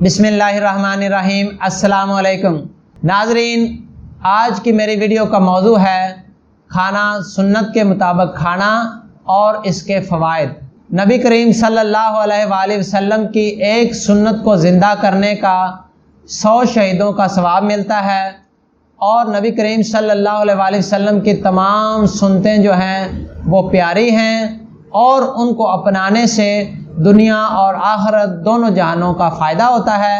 बिस्मिल्लाहिर्रहमानिर्रहीम। अस्सलाम वालेकुम नाजरीन, आज की मेरी वीडियो का मौजू है खाना सुन्नत के मुताबिक खाना और इसके फ़वाइद। नबी करीम सल्लल्लाहु अलैहि वसल्लम की एक सुन्नत को ज़िंदा करने का 100 शहीदों का सवाब मिलता है और नबी करीम सल्लल्लाहु अलैहि वसल्लम की तमाम सुन्नतें जो हैं वो प्यारी हैं और उनको अपनाने से दुनिया और आखिरत दोनों जहानों का फ़ायदा होता है।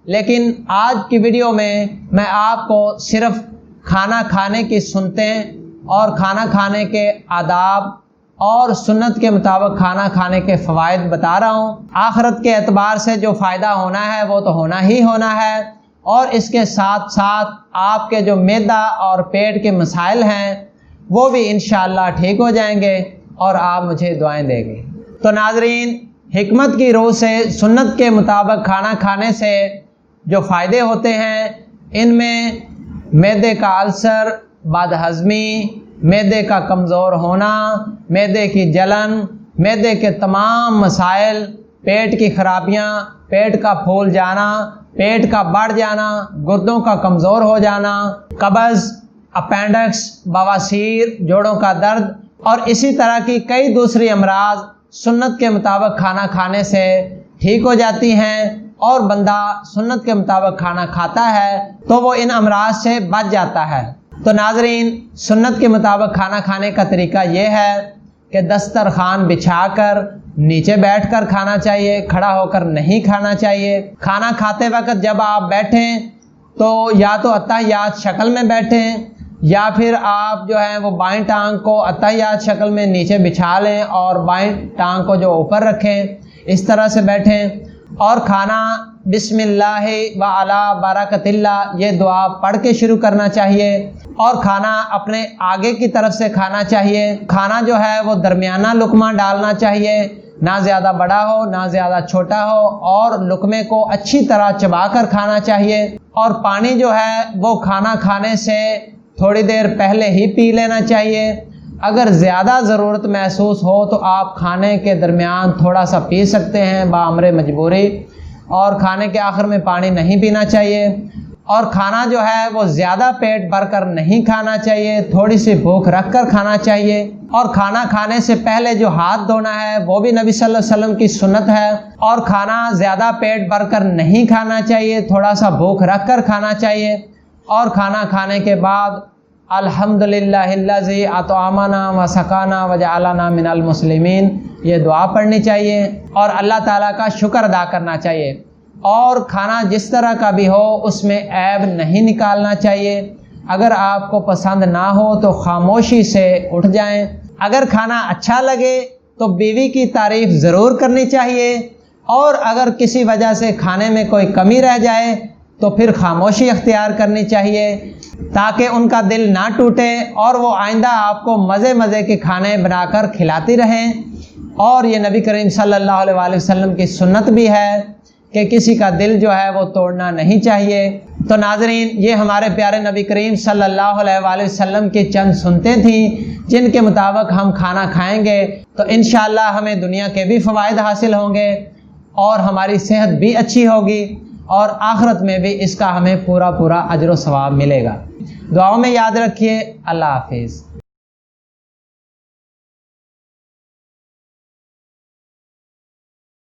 लेकिन आज की वीडियो में मैं आपको सिर्फ़ खाना खाने की सुन्नतें और खाना खाने के आदाब और सुन्नत के मुताबिक खाना खाने के फ़वाइद बता रहा हूँ। आखिरत के एतबार से जो फ़ायदा होना है वो तो होना ही होना है और इसके साथ साथ आपके जो मैदा और पेट के मसाइल हैं वो भी इंशाअल्लाह ठीक हो जाएंगे और आप मुझे दुआएं देंगे। तो नाजरीन, हिकमत की रूह से सुन्नत के मुताबिक खाना खाने से जो फ़ायदे होते हैं, इनमें मैदे का अल्सर, बदहज़मी, मैदे का कमज़ोर होना, मैदे की जलन, मैदे के तमाम मसाइल, पेट की खराबियाँ, पेट का फूल जाना, पेट का बढ़ जाना, गुर्दों का कमज़ोर हो जाना, कब्ज़, अपेंडिक्स, बवासीर, जोड़ों का दर्द और इसी तरह की कई दूसरी अमराज सुन्नत के मुताबिक खाना खाने से ठीक हो जाती हैं और बंदा सुन्नत के मुताबिक खाना खाता है तो वो इन अमराज से बच जाता है। तो नाजरीन, सुन्नत के मुताबिक खाना खाने का तरीका ये है कि दस्तरखान बिछाकर नीचे बैठकर खाना चाहिए, खड़ा होकर नहीं खाना चाहिए। खाना खाते वक्त जब आप बैठें तो या तो अत्तहियात शक्ल में बैठें या फिर आप जो है वो बाएं टांग को अत्तहियात शक्ल में नीचे बिछा लें और बाएं टांग को जो ऊपर रखें, इस तरह से बैठें और खाना बिस्मिल्लाह व अला बरकतिल्लाह ये दुआ पढ़ के शुरू करना चाहिए और खाना अपने आगे की तरफ से खाना चाहिए। खाना जो है वो दरमियाना लुकमा डालना चाहिए, ना ज़्यादा बड़ा हो ना ज़्यादा छोटा हो और लुकमे को अच्छी तरह चबा कर खाना चाहिए। और पानी जो है वो खाना खाने से थोड़ी देर पहले ही पी लेना चाहिए। अगर ज़्यादा ज़रूरत महसूस हो तो आप खाने के दरमियान थोड़ा सा पी सकते हैं बाअमरे मजबूरी, और खाने के आखिर में पानी नहीं पीना चाहिए। और खाना जो है वो ज़्यादा पेट भरकर नहीं खाना चाहिए, थोड़ी सी भूख रख कर खाना चाहिए। और खाना खाने से पहले जो हाथ धोना है वो भी नबी सल्लल्लाहु अलैहि वसल्लम की सुन्नत है। और खाना ज़्यादा पेट भरकर नहीं खाना चाहिए, थोड़ा सा भूख रख कर खाना चाहिए। और खाना खाने के बाद अल्हम्दुलिल्लाहिल्लज़ी अतआमना व सकाना व जअलना मिनल मुस्लिमीन ये दुआ पढ़नी चाहिए और अल्लाह ताला का शुक्र अदा करना चाहिए। और खाना जिस तरह का भी हो उसमें ऐब नहीं निकालना चाहिए। अगर आपको पसंद ना हो तो खामोशी से उठ जाएं। अगर खाना अच्छा लगे तो बीवी की तारीफ़ ज़रूर करनी चाहिए और अगर किसी वजह से खाने में कोई कमी रह जाए तो फिर खामोशी अख्तियार करनी चाहिए ताकि उनका दिल ना टूटे और वो आइंदा आपको मज़े मज़े के खाने बनाकर खिलाती रहें। और ये नबी करीम सल्लल्लाहु अलैहि वसल्लम की सुन्नत भी है कि किसी का दिल जो है वो तोड़ना नहीं चाहिए। तो नाजरीन, ये हमारे प्यारे नबी करीम सल्लल्लाहु अलैहि वसल्लम की चंद सुन्नतें थीं जिनके मुताबिक हम खाना खाएंगे तो इंशाअल्लाह हमें दुनिया के भी फ़वाइद हासिल होंगे और हमारी सेहत भी अच्छी होगी और आखिरत में भी इसका हमें पूरा अजर व सवाब मिलेगा। दुआओं में याद रखिए। अल्लाह हाफिज़।